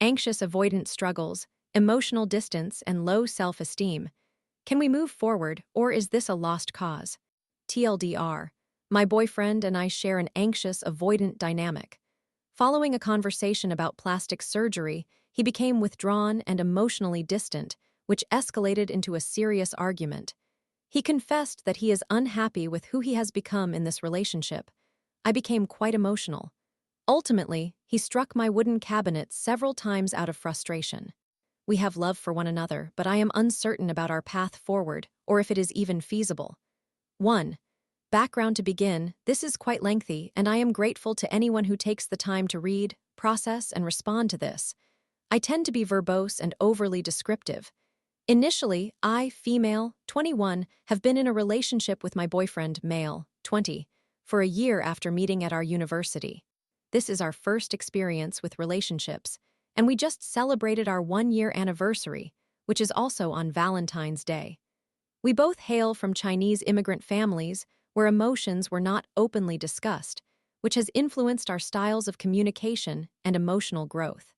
anxious-avoidant struggles, emotional distance, and low self-esteem. Can we move forward, or is this a lost cause? TLDR, my boyfriend and I share an anxious-avoidant dynamic. Following a conversation about plastic surgery, he became withdrawn and emotionally distant, which escalated into a serious argument. He confessed that he is unhappy with who he has become in this relationship. I became quite emotional. Ultimately, he struck my wooden cabinet several times out of frustration. We have love for one another, but I am uncertain about our path forward, or if it is even feasible. 1. Background to begin, this is quite lengthy, and I am grateful to anyone who takes the time to read, process, and respond to this. I tend to be verbose and overly descriptive. Initially, I, female, 21, have been in a relationship with my boyfriend, male, 20, for a year after meeting at our university. This is our first experience with relationships, and we just celebrated our 1-year anniversary, which is also on Valentine's Day. We both hail from Chinese immigrant families where emotions were not openly discussed, which has influenced our styles of communication and emotional growth.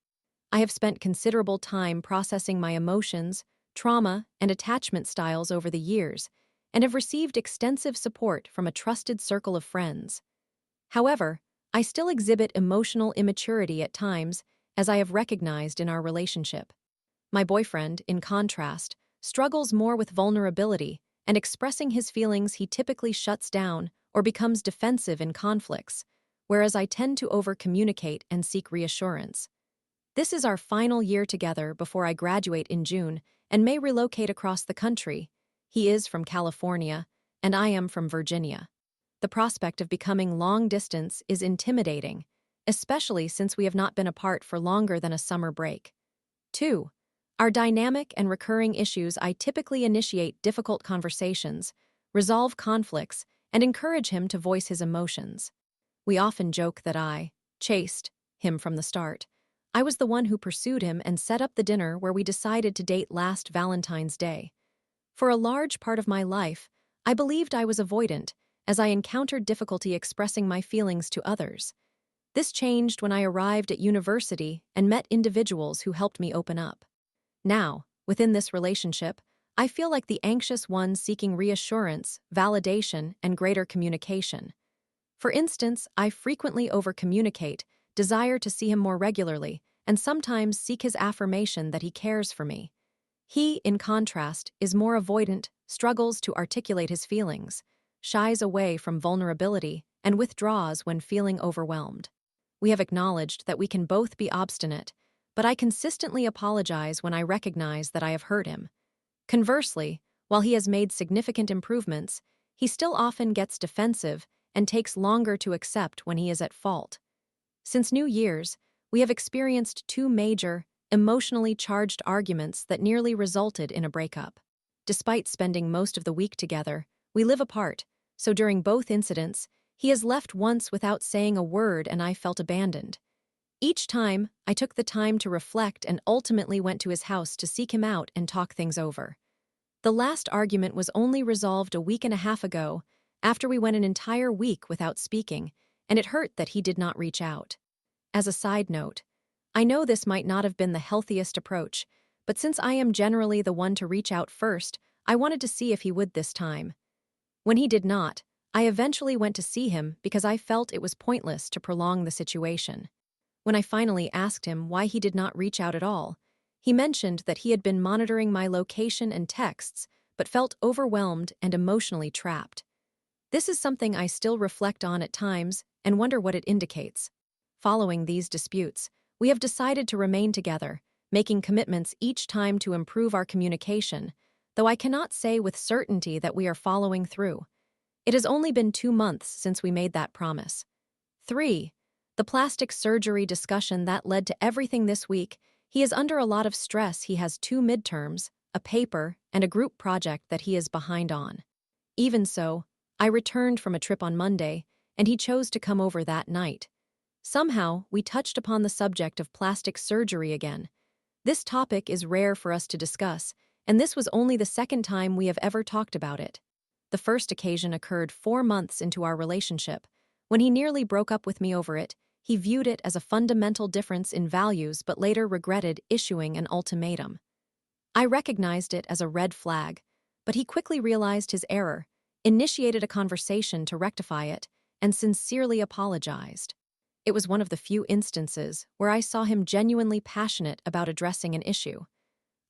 I have spent considerable time processing my emotions, trauma, and attachment styles over the years, and have received extensive support from a trusted circle of friends. However, I still exhibit emotional immaturity at times, as I have recognized in our relationship. My boyfriend, in contrast, struggles more with vulnerability, and expressing his feelings he typically shuts down or becomes defensive in conflicts, whereas I tend to over-communicate and seek reassurance. This is our final year together before I graduate in June and may relocate across the country. He is from California, and I am from Virginia. The prospect of becoming long-distance is intimidating, especially since we have not been apart for longer than a summer break. 2. Our dynamic and recurring issues. I typically initiate difficult conversations, resolve conflicts, and encourage him to voice his emotions. We often joke that I chased him from the start. I was the one who pursued him and set up the dinner where we decided to date last Valentine's Day. For a large part of my life, I believed I was avoidant, as I encountered difficulty expressing my feelings to others. This changed when I arrived at university and met individuals who helped me open up. Now, within this relationship, I feel like the anxious one seeking reassurance, validation, and greater communication. For instance, I frequently over-communicate, desire to see him more regularly, and sometimes seek his affirmation that he cares for me. He, in contrast, is more avoidant, struggles to articulate his feelings, shies away from vulnerability, and withdraws when feeling overwhelmed. We have acknowledged that we can both be obstinate, but I consistently apologize when I recognize that I have hurt him. Conversely, while he has made significant improvements, he still often gets defensive and takes longer to accept when he is at fault. Since New Year's, we have experienced 2 major, emotionally charged arguments that nearly resulted in a breakup. Despite spending most of the week together, we live apart, so during both incidents, he has left once without saying a word and I felt abandoned. Each time, I took the time to reflect and ultimately went to his house to seek him out and talk things over. The last argument was only resolved a week and a half ago, after we went an entire week without speaking, and it hurt that he did not reach out. As a side note, I know this might not have been the healthiest approach, but since I am generally the one to reach out first, I wanted to see if he would this time. When he did not, I eventually went to see him because I felt it was pointless to prolong the situation. When I finally asked him why he did not reach out at all, he mentioned that he had been monitoring my location and texts, but felt overwhelmed and emotionally trapped. This is something I still reflect on at times and wonder what it indicates. Following these disputes, we have decided to remain together, making commitments each time to improve our communication, though I cannot say with certainty that we are following through. It has only been 2 months since we made that promise. 3. The plastic surgery discussion that led to everything this week. He is under a lot of stress. He has 2 midterms, a paper, and a group project that he is behind on. Even so, I returned from a trip on Monday, and he chose to come over that night. Somehow, we touched upon the subject of plastic surgery again. This topic is rare for us to discuss, and this was only the second time we have ever talked about it. The first occasion occurred 4 months into our relationship. When he nearly broke up with me over it, He viewed it as a fundamental difference in values but later regretted issuing an ultimatum. I recognized it as a red flag, but he quickly realized his error, initiated a conversation to rectify it, and sincerely apologized. It was one of the few instances where I saw him genuinely passionate about addressing an issue.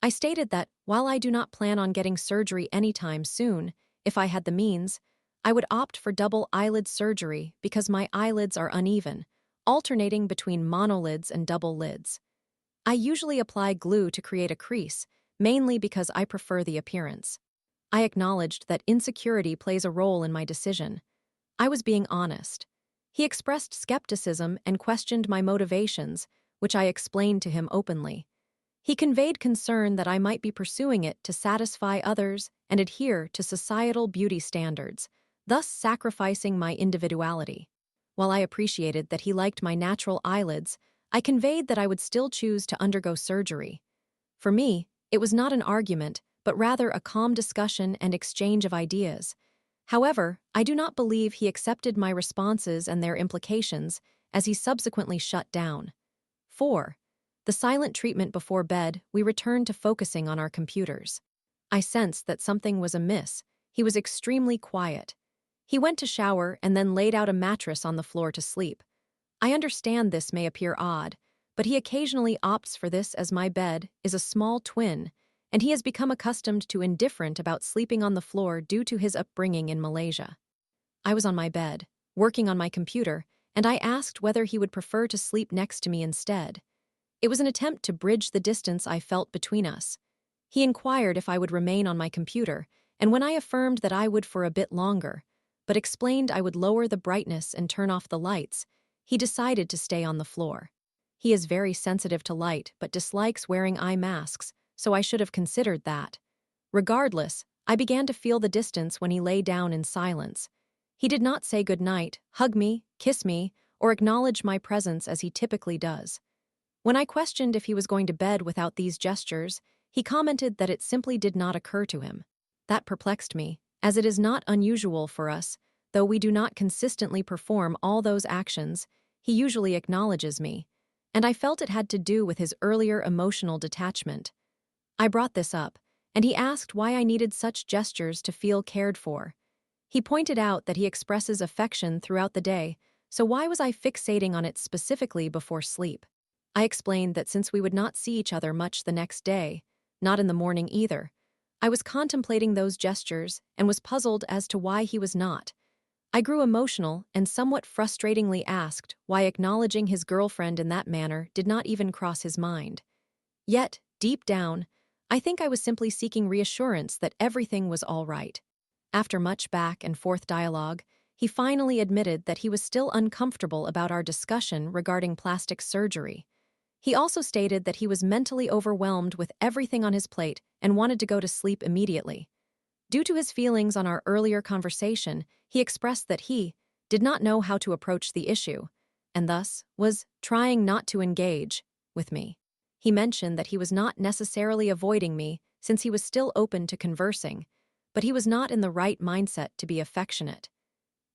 I stated that, while I do not plan on getting surgery anytime soon, if I had the means, I would opt for double eyelid surgery because my eyelids are uneven, alternating between monolids and double lids. I usually apply glue to create a crease, mainly because I prefer the appearance. I acknowledged that insecurity plays a role in my decision. I was being honest. He expressed skepticism and questioned my motivations, which I explained to him openly. He conveyed concern that I might be pursuing it to satisfy others and adhere to societal beauty standards, thus sacrificing my individuality. While I appreciated that he liked my natural eyelids, I conveyed that I would still choose to undergo surgery. For me, it was not an argument, but rather a calm discussion and exchange of ideas. However, I do not believe he accepted my responses and their implications, as he subsequently shut down. 4. The silent treatment before bed, we returned to focusing on our computers. I sensed that something was amiss. He was extremely quiet. He went to shower and then laid out a mattress on the floor to sleep. I understand this may appear odd, but he occasionally opts for this as my bed is a small twin, and he has become accustomed to indifferent about sleeping on the floor due to his upbringing in Malaysia. I was on my bed, working on my computer, and I asked whether he would prefer to sleep next to me instead. It was an attempt to bridge the distance I felt between us. He inquired if I would remain on my computer, and when I affirmed that I would for a bit longer, but explained I would lower the brightness and turn off the lights, he decided to stay on the floor. He is very sensitive to light but dislikes wearing eye masks, so I should have considered that. Regardless, I began to feel the distance when he lay down in silence. He did not say goodnight, hug me, kiss me, or acknowledge my presence as he typically does. When I questioned if he was going to bed without these gestures, he commented that it simply did not occur to him. That perplexed me, as it is not unusual for us, though we do not consistently perform all those actions. He usually acknowledges me, and I felt it had to do with his earlier emotional detachment. I brought this up, and he asked why I needed such gestures to feel cared for. He pointed out that he expresses affection throughout the day, so why was I fixating on it specifically before sleep? I explained that since we would not see each other much the next day, not in the morning either, I was contemplating those gestures and was puzzled as to why he was not. I grew emotional and somewhat frustratingly asked why acknowledging his girlfriend in that manner did not even cross his mind. Yet, deep down, I think I was simply seeking reassurance that everything was all right. After much back and forth dialogue, he finally admitted that he was still uncomfortable about our discussion regarding plastic surgery. He also stated that he was mentally overwhelmed with everything on his plate and wanted to go to sleep immediately. Due to his feelings on our earlier conversation, he expressed that he did not know how to approach the issue, and thus was trying not to engage with me. He mentioned that he was not necessarily avoiding me since he was still open to conversing, but he was not in the right mindset to be affectionate.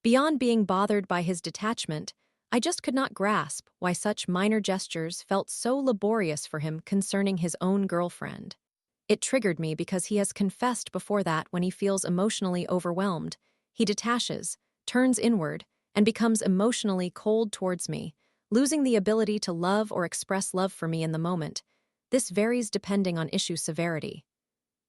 Beyond being bothered by his detachment, I just could not grasp why such minor gestures felt so laborious for him concerning his own girlfriend. It triggered me because he has confessed before that when he feels emotionally overwhelmed, he detaches, turns inward, and becomes emotionally cold towards me, losing the ability to love or express love for me in the moment. This varies depending on issue severity.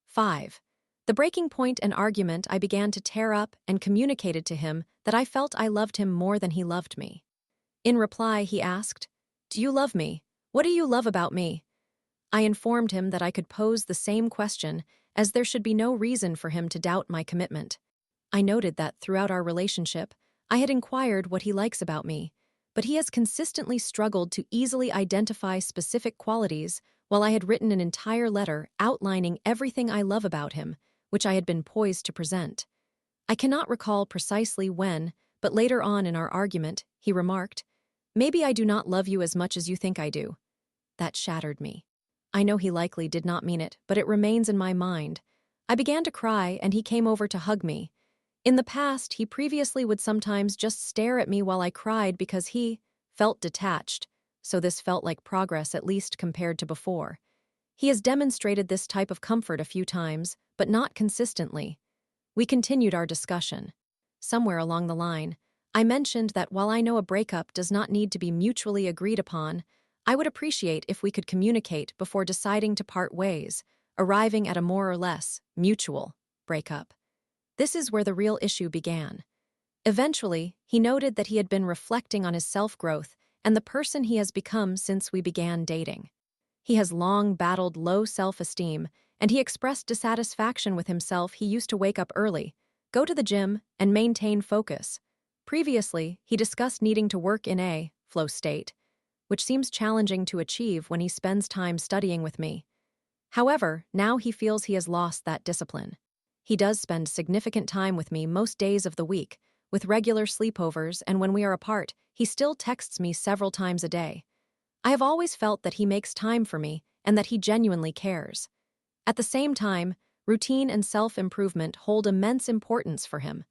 5. The breaking point and argument, I began to tear up and communicated to him that I felt I loved him more than he loved me. In reply, he asked, "Do you love me? What do you love about me?" I informed him that I could pose the same question, as there should be no reason for him to doubt my commitment. I noted that throughout our relationship, I had inquired what he likes about me, but he has consistently struggled to easily identify specific qualities while I had written an entire letter outlining everything I love about him, which I had been poised to present. I cannot recall precisely when, but later on in our argument, he remarked, "Maybe I do not love you as much as you think I do." That shattered me. I know he likely did not mean it, but it remains in my mind. I began to cry, and he came over to hug me. In the past, he previously would sometimes just stare at me while I cried because he felt detached, so this felt like progress at least compared to before. He has demonstrated this type of comfort a few times, but not consistently. We continued our discussion. Somewhere along the line, I mentioned that while I know a breakup does not need to be mutually agreed upon, I would appreciate if we could communicate before deciding to part ways, arriving at a more or less mutual breakup. This is where the real issue began. Eventually, he noted that he had been reflecting on his self-growth and the person he has become since we began dating. He has long battled low self-esteem, and he expressed dissatisfaction with himself. He used to wake up early, go to the gym, and maintain focus. Previously, he discussed needing to work in a flow state, which seems challenging to achieve when he spends time studying with me. However, now he feels he has lost that discipline. He does spend significant time with me most days of the week, with regular sleepovers, and when we are apart, he still texts me several times a day. I have always felt that he makes time for me and that he genuinely cares. At the same time, routine and self-improvement hold immense importance for him.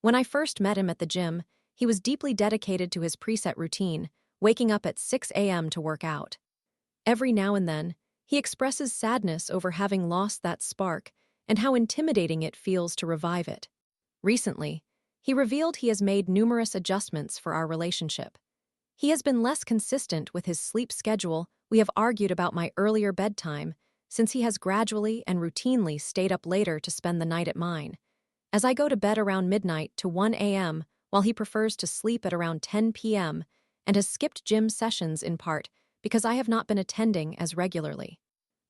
When I first met him at the gym, he was deeply dedicated to his preset routine, waking up at 6 a.m. to work out. Every now and then, he expresses sadness over having lost that spark and how intimidating it feels to revive it. Recently, he revealed he has made numerous adjustments for our relationship. He has been less consistent with his sleep schedule. We have argued about my earlier bedtime, since he has gradually and routinely stayed up later to spend the night at mine. As I go to bed around midnight to 1 a.m., while he prefers to sleep at around 10 p.m., and has skipped gym sessions in part because I have not been attending as regularly.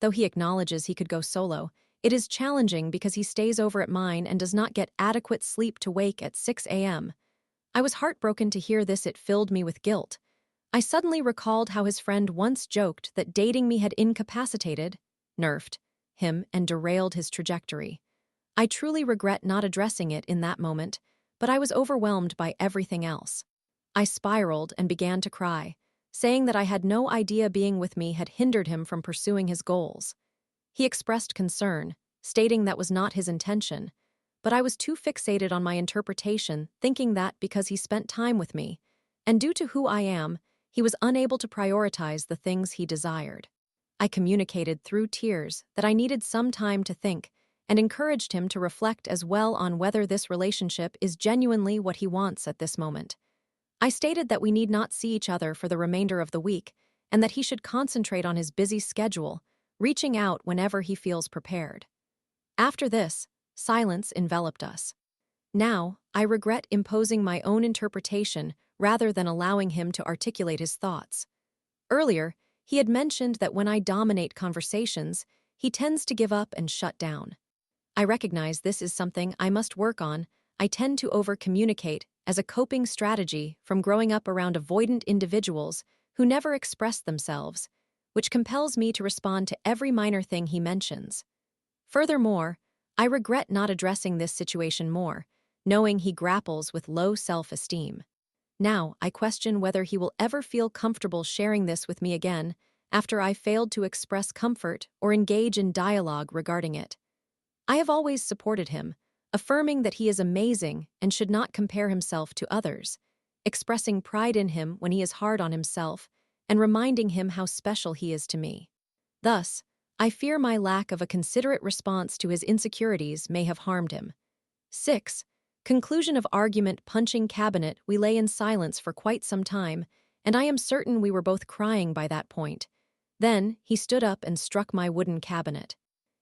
Though he acknowledges he could go solo, it is challenging because he stays over at mine and does not get adequate sleep to wake at 6 a.m. I was heartbroken to hear this. It filled me with guilt. I suddenly recalled how his friend once joked that dating me had incapacitated, nerfed, him and derailed his trajectory. I truly regret not addressing it in that moment, but I was overwhelmed by everything else. I spiraled and began to cry, saying that I had no idea being with me had hindered him from pursuing his goals. He expressed concern, stating that was not his intention, but I was too fixated on my interpretation, thinking that because he spent time with me, and due to who I am, he was unable to prioritize the things he desired. I communicated through tears that I needed some time to think, and encouraged him to reflect as well on whether this relationship is genuinely what he wants at this moment. I stated that we need not see each other for the remainder of the week, and that he should concentrate on his busy schedule, reaching out whenever he feels prepared. After this, silence enveloped us. Now, I regret imposing my own interpretation rather than allowing him to articulate his thoughts. Earlier, he had mentioned that when I dominate conversations, he tends to give up and shut down. I recognize this is something I must work on. I tend to over-communicate as a coping strategy from growing up around avoidant individuals who never express themselves, which compels me to respond to every minor thing he mentions. Furthermore, I regret not addressing this situation more, knowing he grapples with low self-esteem. Now, I question whether he will ever feel comfortable sharing this with me again after I failed to express comfort or engage in dialogue regarding it. I have always supported him, affirming that he is amazing and should not compare himself to others, expressing pride in him when he is hard on himself, and reminding him how special he is to me. Thus, I fear my lack of a considerate response to his insecurities may have harmed him. 6. Conclusion of argument. Punching cabinet. We lay in silence for quite some time, and I am certain we were both crying by that point. Then, he stood up and struck my wooden cabinet.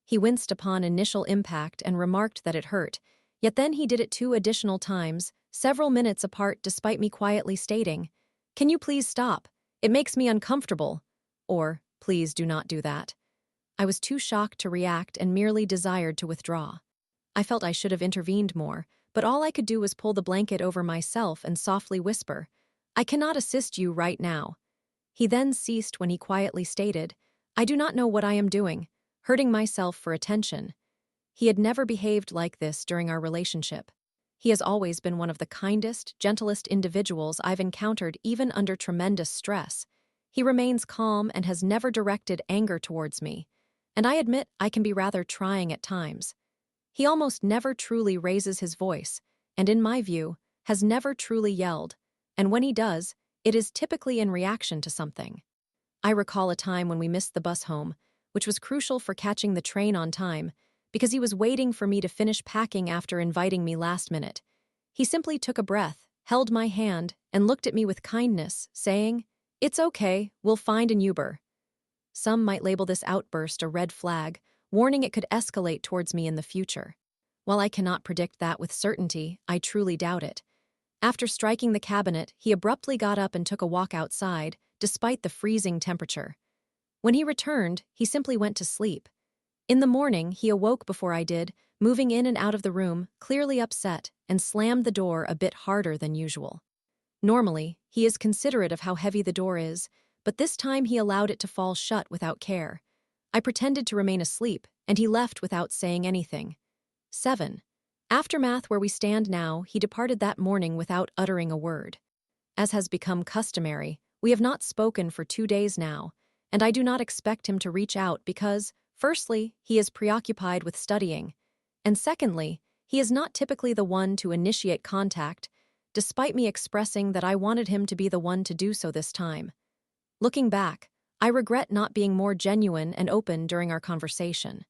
He winced upon initial impact and remarked that it hurt, yet then he did it 2 additional times, several minutes apart, despite me quietly stating, "Can you please stop? It makes me uncomfortable," or, "Please do not do that." I was too shocked to react and merely desired to withdraw. I felt I should have intervened more, but all I could do was pull the blanket over myself and softly whisper, "I cannot assist you right now." He then ceased when he quietly stated, "I do not know what I am doing, hurting myself for attention." He had never behaved like this during our relationship. He has always been one of the kindest, gentlest individuals I've encountered even under tremendous stress. He remains calm and has never directed anger towards me, and I admit I can be rather trying at times. He almost never truly raises his voice, and in my view, has never truly yelled, and when he does, it is typically in reaction to something. I recall a time when we missed the bus home, which was crucial for catching the train on time, because he was waiting for me to finish packing after inviting me last minute. He simply took a breath, held my hand, and looked at me with kindness, saying, "It's okay, we'll find an Uber." Some might label this outburst a red flag, warning it could escalate towards me in the future. While I cannot predict that with certainty, I truly doubt it. After striking the cabinet, he abruptly got up and took a walk outside, despite the freezing temperature. When he returned, he simply went to sleep. In the morning, he awoke before I did, moving in and out of the room, clearly upset, and slammed the door a bit harder than usual. Normally, he is considerate of how heavy the door is, but this time he allowed it to fall shut without care. I pretended to remain asleep, and he left without saying anything. 7. Aftermath. Where we stand now, he departed that morning without uttering a word. As has become customary, we have not spoken for 2 days now, and I do not expect him to reach out because, firstly, he is preoccupied with studying, and secondly, he is not typically the one to initiate contact, despite me expressing that I wanted him to be the one to do so this time. Looking back, I regret not being more genuine and open during our conversation.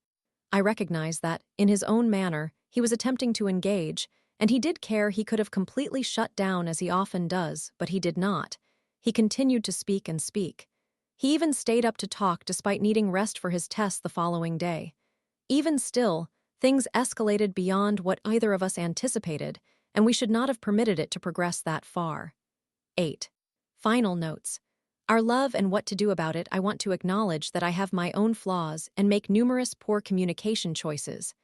I recognize that, in his own manner, he was attempting to engage, and he did care. He could have completely shut down as he often does, but he did not. He continued to speak and speak. He even stayed up to talk despite needing rest for his tests the following day. Even still, things escalated beyond what either of us anticipated, and we should not have permitted it to progress that far. 8. Final notes. Our love and what to do about it. I want to acknowledge that I have my own flaws and make numerous poor communication choices.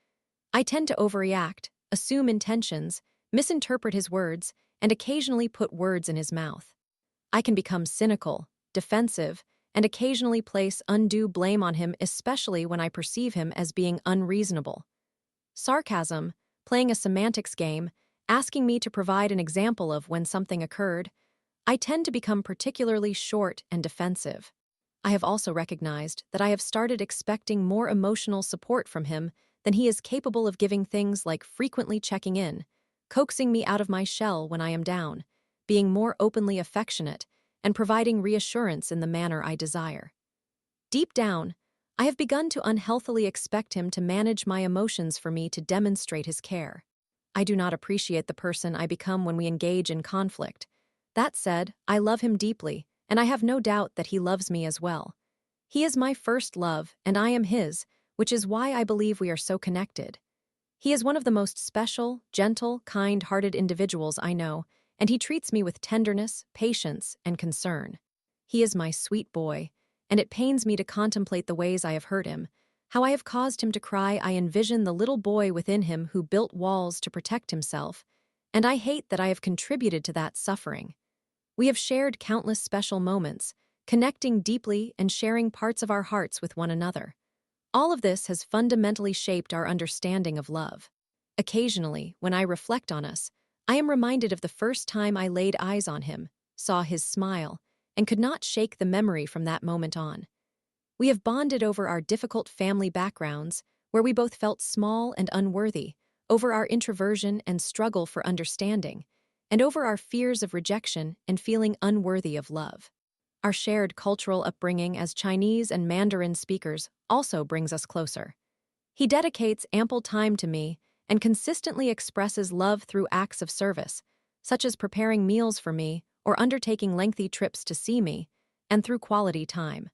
I tend to overreact, assume intentions, misinterpret his words, and occasionally put words in his mouth. I can become cynical, defensive, and occasionally place undue blame on him, especially when I perceive him as being unreasonable. Sarcasm, playing a semantics game, asking me to provide an example of when something occurred. I tend to become particularly short and defensive. I have also recognized that I have started expecting more emotional support from him than he is capable of giving, things like frequently checking in, coaxing me out of my shell when I am down, being more openly affectionate, and providing reassurance in the manner I desire. Deep down, I have begun to unhealthily expect him to manage my emotions for me to demonstrate his care. I do not appreciate the person I become when we engage in conflict. That said, I love him deeply, and I have no doubt that he loves me as well. He is my first love, and I am his, which is why I believe we are so connected. He is one of the most special, gentle, kind-hearted individuals I know, and he treats me with tenderness, patience, and concern. He is my sweet boy, and it pains me to contemplate the ways I have hurt him, how I have caused him to cry. I envision the little boy within him who built walls to protect himself, and I hate that I have contributed to that suffering. We have shared countless special moments, connecting deeply and sharing parts of our hearts with one another. All of this has fundamentally shaped our understanding of love. Occasionally, when I reflect on us, I am reminded of the first time I laid eyes on him, saw his smile, and could not shake the memory from that moment on. We have bonded over our difficult family backgrounds, where we both felt small and unworthy, over our introversion and struggle for understanding, and over our fears of rejection and feeling unworthy of love. Our shared cultural upbringing as Chinese and Mandarin speakers also brings us closer. He dedicates ample time to me and consistently expresses love through acts of service, such as preparing meals for me or undertaking lengthy trips to see me, and through quality time.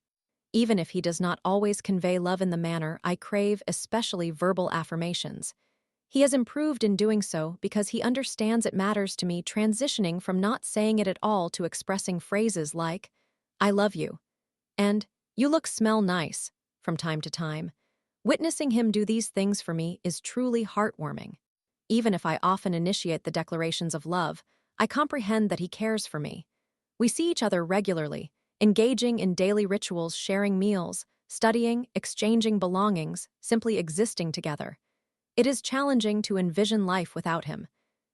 Even if he does not always convey love in the manner I crave, especially verbal affirmations, he has improved in doing so because he understands it matters to me, transitioning from not saying it at all to expressing phrases like, "I love you," and "You smell nice," from time to time. Witnessing him do these things for me is truly heartwarming. Even if I often initiate the declarations of love, I comprehend that he cares for me. We see each other regularly, engaging in daily rituals, sharing meals, studying, exchanging belongings, simply existing together. It is challenging to envision life without him.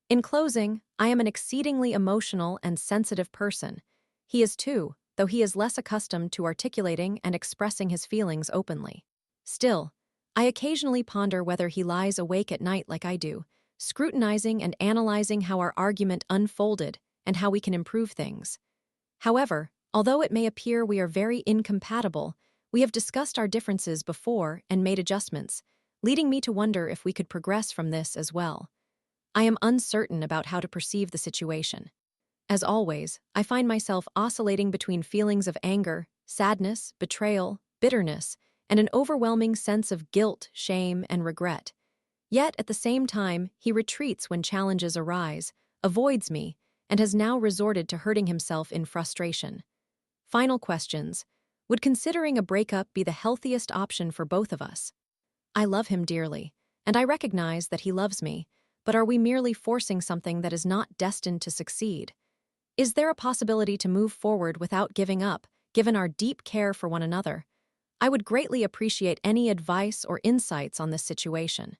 In closing, I am an exceedingly emotional and sensitive person. He is too, though he is less accustomed to articulating and expressing his feelings openly. Still, I occasionally ponder whether he lies awake at night like I do, scrutinizing and analyzing how our argument unfolded and how we can improve things. However, although it may appear we are very incompatible, we have discussed our differences before and made adjustments, leading me to wonder if we could progress from this as well. I am uncertain about how to perceive the situation. As always, I find myself oscillating between feelings of anger, sadness, betrayal, bitterness, and an overwhelming sense of guilt, shame, and regret. Yet, at the same time, he retreats when challenges arise, avoids me, and has now resorted to hurting himself in frustration. Final questions. Would considering a breakup be the healthiest option for both of us? I love him dearly, and I recognize that he loves me, but are we merely forcing something that is not destined to succeed? Is there a possibility to move forward without giving up, given our deep care for one another? I would greatly appreciate any advice or insights on this situation.